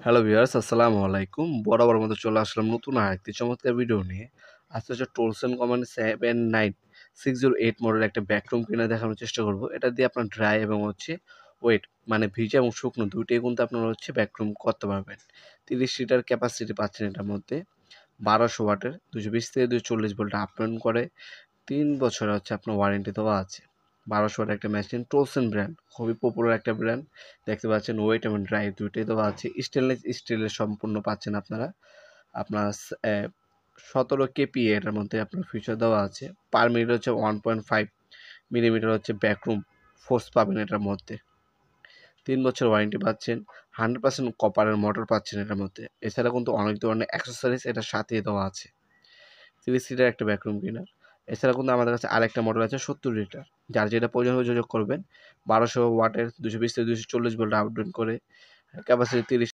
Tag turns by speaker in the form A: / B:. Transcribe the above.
A: Hello viewers, আসসালামু আলাইকুম। বরাবর মতো চলে আসলাম নতুন আরেকটি চমৎকার ভিডিও নিয়ে। আজকে হচ্ছে টোলসন কোম্পানি 79608 মডেলের একটা ব্যাকরুম ক্লিনার দেখানোর চেষ্টা করব। এটা দিয়ে আপনার ড্রাই এবং ওয়েট মানে ভিজা এবং শুকনো দুইটাই কিন্তু আপনারা ব্যাকরুম করতে পারবেন। 30 লিটার ক্যাপাসিটি পাচ্ছেন এটার মধ্যে। 1200 ওয়াটের 220 থেকে 240 ভোল্ট আপ ডাউন করে। 3 বছর আপনার ওয়ারেন্টি দেওয়া আছে। 1200 ওয়াটের একটা মেশিন, টোলসন ব্র্যান্ড, খুবই পপুলার একটা ব্র্যান্ড। দেখতে পাচ্ছেন ওয়েট এবং ড্রাই দুইটাই দেওয়া আছে। স্টেনলেস স্টিলের সম্পূর্ণ পাচ্ছেন আপনারা। আপনার 17 কেপিএ এটার মধ্যে আপনার ফিচার দেওয়া আছে। Per minute 1.5 millimetre backroom force পাবেন এটার মধ্যে। 3 বছর ওয়ারেন্টি পাচ্ছেন। 100% কপারের মোটর পাচ্ছেন এটার মধ্যে। এছাড়া কিন্তু অনেক ধরনের অ্যাক্সেসরিজ এটার সাথেই দেওয়া আছে। 30 লিটার একটা ভ্যাকুয়াম ক্লিনার। এছাড়া কিন্তু আমাদের কাছে আরেকটা মডেল আছে 70 লিটার। যার যেটা প্রয়োজন হবে যোগাযোগ করবেন। 1200 ওয়াটের 220 থেকে 240 ভোল্ট আপ ডাউন করে, ক্যাপাসিটি 30